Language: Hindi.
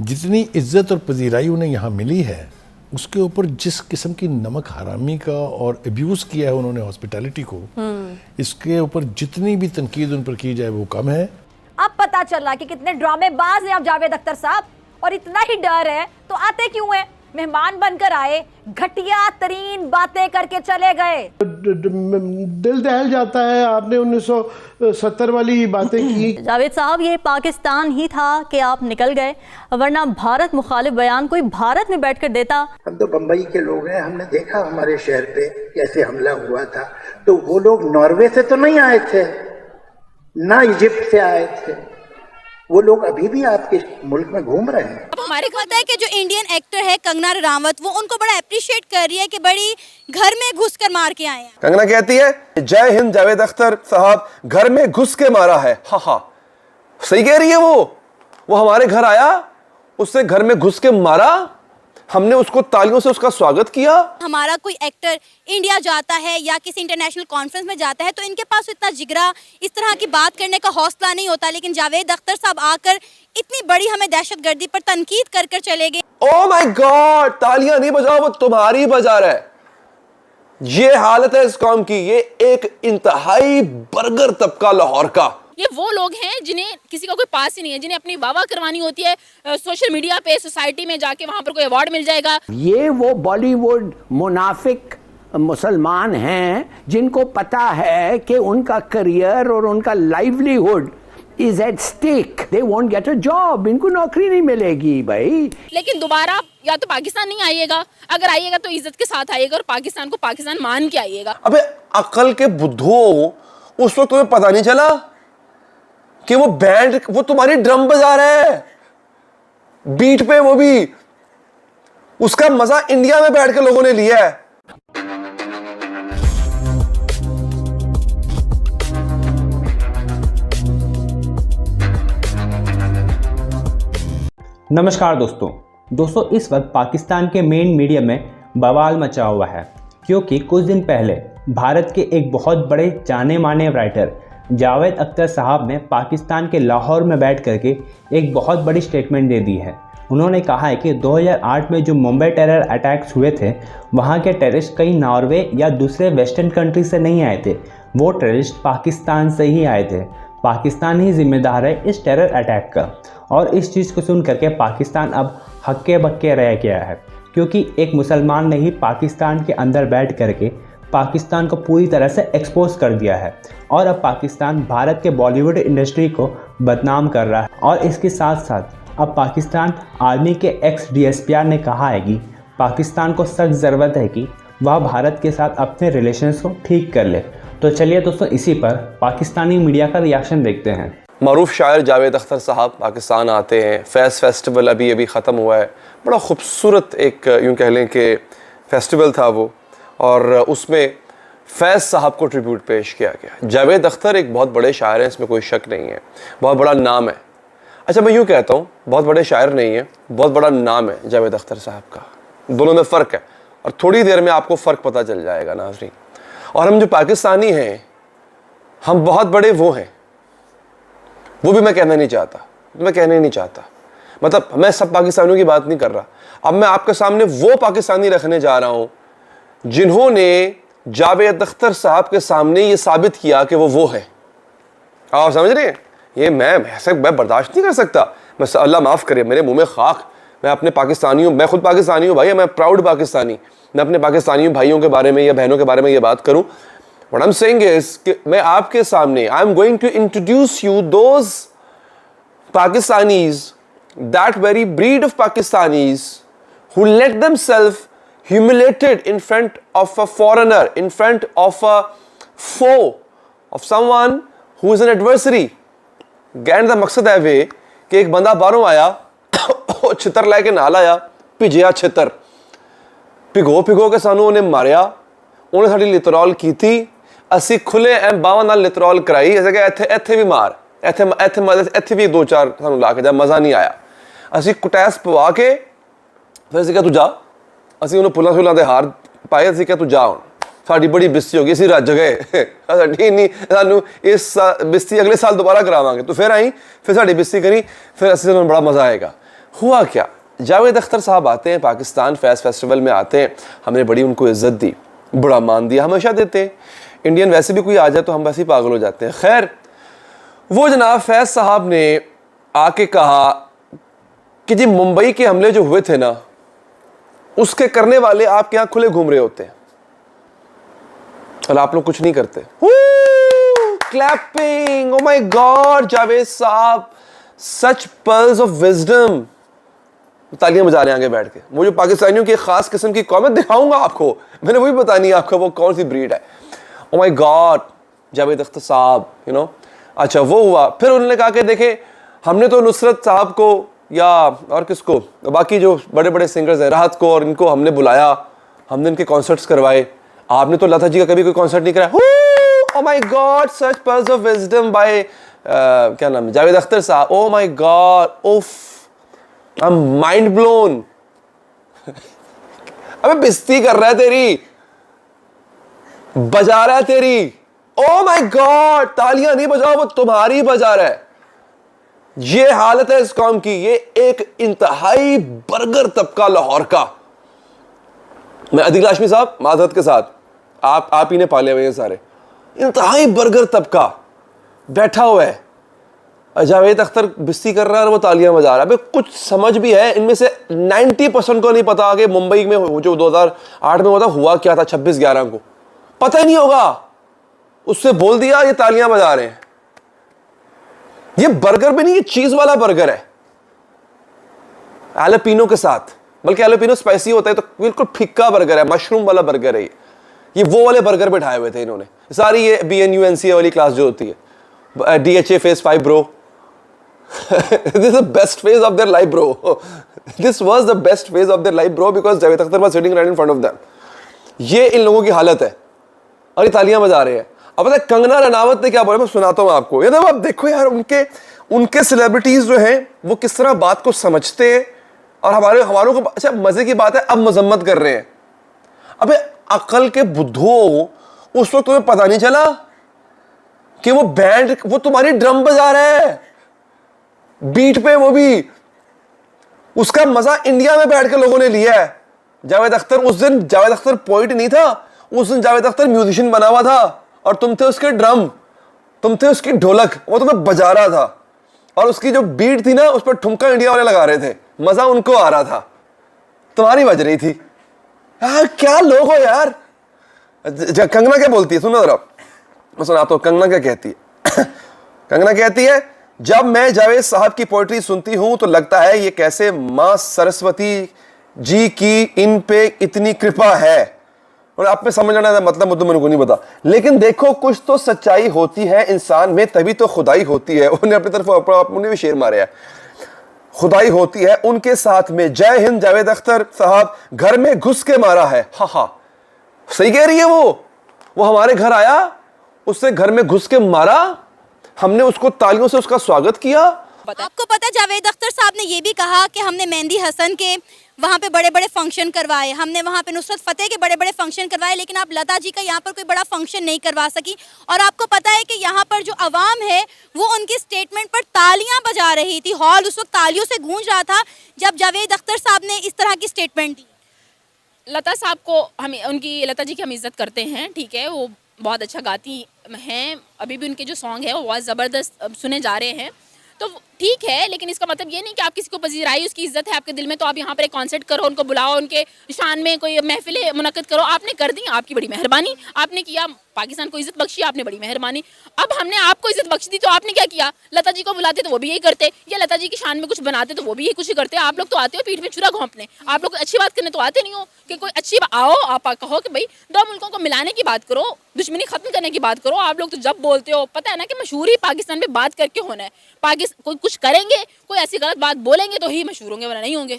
जितनी इज्जत और पजीराई उन्हें यहाँ मिली है, उसके ऊपर जिस किस्म की नमक हरामी का और अब्यूज़ किया है उन्होंने हॉस्पिटैलिटी को, इसके ऊपर जितनी भी तनकीद उन पर की जाए वो कम है। अब पता चला कि कितने ड्रामेबाज हैं आप जावेद अख्तर साहब, और इतना ही डर है तो आते क्यों हैं? मेहमान बनकर आए, घटिया तरीन बातें करके चले गए। दिल दहल जाता है। आपने 1970 वाली बातें की। जावेद साहब, ये पाकिस्तान ही था कि आप निकल गए, वरना भारत मुखालिफ बयान कोई भारत में बैठकर देता। हम तो बंबई के लोग हैं, हमने देखा हमारे शहर पे कैसे हमला हुआ था। तो वो लोग नॉर्वे से तो नहीं आए थे, ना इजिप्ट से आए थे, वो लोग अभी भी आपके मुल्क में घूम रहे हैं। अब हमारे को पता है कि जो इंडियन एक्टर है कंगना रनावत, वो उनको बड़ा अप्रिशिएट कर रही है कि बड़ी घर में घुस कर मार के आए हैं। कंगना कहती है जय हिंद जावेद अख्तर साहब घर में घुस के मारा है। हा सही कह रही है। वो हमारे घर आया, उससे घर में घुस के मारा, हमने उसको तालियों से उसका स्वागत किया। हमारा कोई एक्टर इंडिया जाता है या किसी इंटरनेशनल कॉन्फ्रेंस में जाता है तो इनके पास इतना जिगरा, इस तरह की बात करने का हौसला नहीं होता, लेकिन जावेद अख्तर साहब आकर इतनी बड़ी हमें दहशतगर्दी पर तनकीद कर कर चले गए। ओह माय गॉड, तालियां नहीं बजाओ, वो तुम्हारी बजा रहा है। ये हालत है इस कौम की। ये एक इंतहाई बर्गर तबका लाहौर का। ये वो लोग हैं जिन्हें किसी का कोई पास ही नहीं है, जिन्हें अपनी वाह करवानी होती है सोशल मीडिया पे, सोसाइटी में जाके वहां पर कोई अवार्ड मिल जाएगा। ये वो बॉलीवुड मुनाफिक मुसलमान हैं जिनको पता है कि उनका करियर और उनका livelihood is at stake. They won't get a job, इनको नौकरी नहीं मिलेगी भाई। लेकिन दोबारा या तो पाकिस्तान नहीं आइएगा, अगर आइएगा तो इज्जत के साथ आइएगा और पाकिस्तान को पाकिस्तान मान के आइएगा। अबे अकल के बुद्धू, उस वक्त तुम्हें पता नहीं चला कि वो बैंड, वो तुम्हारी ड्रम बजा रहा है बीट पे, वो भी उसका मजा इंडिया में बैठ के लोगों ने लिया है। नमस्कार दोस्तों, इस वक्त पाकिस्तान के मेन मीडिया में बवाल मचा हुआ है, क्योंकि कुछ दिन पहले भारत के एक बहुत बड़े जाने माने राइटर जावेद अख्तर साहब ने पाकिस्तान के लाहौर में बैठ करके एक बहुत बड़ी स्टेटमेंट दे दी है। उन्होंने कहा है कि 2008 में जो मुंबई टेरर अटैक्स हुए थे, वहाँ के टेररिस्ट कहीं नॉर्वे या दूसरे वेस्टर्न कंट्री से नहीं आए थे, वो टेररिस्ट पाकिस्तान से ही आए थे। पाकिस्तान ही जिम्मेदार है इस टेरर अटैक का। और इस चीज़ को सुन करके पाकिस्तान अब हक्के बक्के रह गया है, क्योंकि एक मुसलमान ने ही पाकिस्तान के अंदर बैठ करके पाकिस्तान को पूरी तरह से एक्सपोज कर दिया है। और अब पाकिस्तान भारत के बॉलीवुड इंडस्ट्री को बदनाम कर रहा है। और इसके साथ साथ अब पाकिस्तान आर्मी के एक्स DSPR ने कहा है कि पाकिस्तान को सख्त ज़रूरत है कि वह भारत के साथ अपने रिलेशंस को ठीक कर ले। तो चलिए दोस्तों, इसी पर पाकिस्तानी मीडिया का रिएक्शन देखते हैं। मारूफ शायर जावेद अख्तर साहब पाकिस्तान आते हैं। फैज़ फेस्टिवल अभी ख़त्म हुआ है। बड़ा खूबसूरत एक यूँ कह लें कि फेस्टिवल था वो, और उसमें फैज़ साहब को ट्रिब्यूट पेश किया गया। जावेद अख्तर एक बहुत बड़े शायर हैं, इसमें कोई शक नहीं है, बहुत बड़ा नाम है। अच्छा, मैं यूँ कहता हूँ, बहुत बड़े शायर नहीं है, बहुत बड़ा नाम है जावेद अख्तर साहब का। दोनों में फ़र्क है, और थोड़ी देर में आपको फ़र्क पता चल जाएगा नाज़रीन। और हम जो पाकिस्तानी हैं, हम बहुत बड़े वो हैं, वो भी मैं कहना नहीं चाहता, मतलब मैं सब पाकिस्तानियों की बात नहीं कर रहा। अब मैं आपके सामने वो पाकिस्तानी रखने जा रहा हूँ जिन्होंने जावेद अख्तर साहब के सामने ये साबित किया कि वो है। आप समझ रहे हैं? ये मैं बर्दाश्त नहीं कर सकता। मैं, अल्लाह माफ़ करे, मेरे मुंह में खाक। मैं अपने पाकिस्तानी हूँ, मैं खुद पाकिस्तानी हूँ भाई, मैं प्राउड पाकिस्तानी। मैं अपने पाकिस्तानी भाइयों के बारे में या बहनों के बारे में ये बात करूँ। What I am saying is कि मैं आपके सामने I am going to introduce you those Pakistanis, that very breed of Pakistanis who let themselves humiliated in front of a foreigner, in front of a foe, of someone who is an adversary. कहने का मकसद है वे कि एक बंदा बाहरों आया, छितर लैके नाल आया, भिजिया छितर, भिगो के सानू उन्हें मारिया, उन्हें साड़ी लितरॉल की थी, असी खुले बावां नाल लितरॉल कराई, ऐसे कि इत्थे भी मार, इत्थे भी 2-4 सानू ला के जा, मज़ा नहीं आया। असी कुटैस पवा के फिर ਅਸੀਂ ਕਿਹਾ ਤੂੰ ਜਾ, ਅਸੀਂ ਉਹਨੂੰ ਪੁੱਲਾਂ ਸੁੱਲਾਂ ਦੇ ਹਾਰ ਪਾਏ, ਅਸੀਂ ਕਿਹਾ ਤੂੰ ਜਾ, ਹੁਣ ਸਾਡੀ ਬੜੀ ਬਿਸਤੀ ਹੋ ਗਈ, ਅਸੀਂ ਰੱਜ ਗਏ, ਸਾਡੀ ਨਹੀਂ, ਸਾਨੂੰ ਇਸ ਬਿਸਤੀ ਅਗਲੇ ਸਾਲ ਦੁਬਾਰਾ ਕਰਾਵਾਂਗੇ। ਤੂੰ ਫਿਰ ਆਈ, ਫਿਰ ਸਾਡੀ ਬਿਸਤੀ ਕਰੀ, ਫਿਰ ਅਸੀਂ ਸਾਨੂੰ ਬੜਾ ਮਜ਼ਾ ਆਏਗਾ। हुआ क्या, जावेद अख्तर साहब आते हैं पाकिस्तान, फैज़ फेस्टिवल में आते हैं, हमने बड़ी उनको इज्जत दी, बड़ा मान दिया, हमेशा देते हैं। इंडियन वैसे भी कोई आ जाए तो हम वैसे ही पागल हो जाते हैं। खैर, वो जनाब फैज़ साहब ने आके कहा कि जी मुंबई के हमले जो हुए थे ना, उसके करने वाले आपके यहाँ खुले घूम रहे होते हैं और आप लोग कुछ नहीं करते। Clapping, O my God, Javed साहब, सच पर्ल्स ऑफ विजडम। तालियां बजा रहे हैं आगे बैठ के। वो जो पाकिस्तानियों की खास किस्म की कौम है, दिखाऊंगा आपको, मैंने वही बतानी है आपको वो कौन सी ब्रीड है। ओ माय गॉड, जावेद अख्तर साहब, यू नो। अच्छा, वो हुआ। फिर उन्होंने कहा कि देखें, हमने तो नुसरत साहब को या और किसको, बाकी जो बड़े बड़े सिंगर्स हैं, राहत को और इनको हमने बुलाया, हमने इनके कॉन्सर्ट्स करवाए, आपने तो लता जी का कभी कोई कॉन्सर्ट नहीं कराया। Oh my god, such pearls of wisdom by क्या नाम है, जावेद अख्तर साहब। ओ माय गॉड, उफ, आई एम माइंड ब्लोन। अबे बेइज्जती कर रहा है तेरी, बजा रहा है तेरी। ओ माय गॉड, तालियां नहीं बजाओ, वो तुम्हारी बजा रहा है। ये हालत है इस कौम की। ये एक इंतहाई बर्गर तबका लाहौर का। मैं अदिल हाशमी साहब, माजरत के साथ, आप ही ने पाले हुए हैं सारे। इंतहाई बर्गर तबका बैठा हुआ है, जावेद अख्तर बिस्ती कर रहा है और वो तालियां बजा रहा है। अबे कुछ समझ भी है इनमें से 90% को नहीं पता कि मुंबई में जो 2008 में हुआ क्या था 26/11 को, पता ही नहीं होगा। उससे बोल दिया ये तालियां बजा रहे हैं। ये बर्गर भी नहीं, ये चीज वाला बर्गर है एलोपिनो के साथ, बल्कि एलोपिनो स्पाइसी होता है तो बिल्कुल फिक्का बर्गर है, मशरूम वाला बर्गर है ये वो वाले बर्गर बिठाए हुए थे इन्होंने सारी। ये BNUNCA वाली क्लास जो होती है, DHA phase 5 bro, this is the best phase of their life bro, this was the best phase of their life bro because Javed Akhtar was sitting right in front of them। ये इन लोगों की हालत है और ये तालियां बजा रहे हैं। अब पता है कंगना रनावत ने क्या बोला, मैं सुनाता हूं आपको। ये देखो, आप देखो यार, उनके सेलिब्रिटीज जो हैं वो किस तरह बात को समझते हैं और हमारों को। अच्छा, मजे की बात है, अब मजम्मत कर रहे हैं। अबे अकल के बुद्धो, उस वक्त तुम्हें पता नहीं चला कि वो बैंड, वो तुम्हारी ड्रम बजा रहा है बीट पे, वो भी उसका मजा इंडिया में बैठ के लोगों ने लिया है। जावेद अख्तर, उस दिन जावेद अख्तर पोइट नहीं था, उस दिन जावेद अख्तर म्यूजिशियन बना हुआ था और तुम थे उसके ड्रम, तुम थे उसकी ढोलक, वो तुम्हें बजा रहा था और उसकी जो बीट थी ना, उस पर ठुमका इंडिया वाले लगा रहे थे, मजा उनको आ रहा था, तुम्हारी बज रही थी। यार क्या लोग हो यार। कंगना क्या बोलती है, सुनो जरा, मैं सुनाता हूं कंगना क्या कहती है। कंगना कहती है, जब मैं जावेद साहब की पोएट्री सुनती हूं तो लगता है ये कैसे मां सरस्वती जी की इन पे इतनी कृपा है। और आप में समझ आना मतलब मुद्दों मेरे को नहीं पता, लेकिन देखो कुछ तो सच्चाई होती है इंसान में, तभी तो खुदाई होती है। उन्हें अपनी तरफ उन्होंने भी शेर मारे है, खुदाई होती है उनके साथ में। जय हिंद, जावेद अख्तर साहब घर में घुस के मारा है। हा हा, सही कह रही है वो हमारे घर आया, उससे घर में घुस के मारा, हमने उसको तालियों से उसका स्वागत किया। आपको पता है जावेद अख्तर साहब ने ये भी कहा कि हमने मेहंदी हसन के वहाँ पे बड़े बड़े फंक्शन करवाए, हमने वहाँ पे नुसरत फतेह के बड़े बड़े फंक्शन करवाए, लेकिन आप लता जी का यहाँ पर कोई बड़ा फंक्शन नहीं करवा सकी। और आपको पता है कि यहाँ पर जो अवाम है वो उनकी स्टेटमेंट पर तालियां बजा रही थी, हॉल उस वक्त तालियों से गूंज रहा था जब जावेद अख्तर साहब ने इस तरह की स्टेटमेंट दी। लता साहब को हम, उनकी, लता जी की हम इज़्ज़त करते हैं, ठीक है, वो बहुत अच्छा गाती हैं, अभी भी उनके जो सॉन्ग है वो बहुत ज़बरदस्त सुने जा रहे हैं, तो ठीक है। लेकिन इसका मतलब ये नहीं कि आप किसी को पजीराई, उसकी इज्जत है आपके दिल में तो आप यहाँ पर एक कॉन्सर्ट करो, उनको बुलाओ, उनके शान में कोई महफिलें मुनक्किद करो। आपने कर दी, आपकी बड़ी मेहरबानी, आपने किया, पाकिस्तान को इज्जत बख्शी, आपने बड़ी मेहरबानी। अब हमने आपको इज्जत बख्श दी तो आपने क्या किया, लता जी को बुलाते तो वो भी यही करते, या लता जी की शान में कुछ बनाते तो वो भी यही कुछ करते। आप लोग तो आते हो पीठ में छुरा घोंपने, आप लोग अच्छी बात करने तो आते नहीं हो कि कोई अच्छी आओ, आप कहो कि भाई दो मुल्कों को मिलाने की बात करो, दुश्मनी खत्म करने की बात करो। आप लोग तो जब बोलते हो, पता है ना कि मशहूर ही पाकिस्तान में बात करके होना है। कोई कुछ करेंगे, कोई ऐसी गलत बात बोलेंगे तो ही मशहूर होंगे, वरना नहीं होंगे।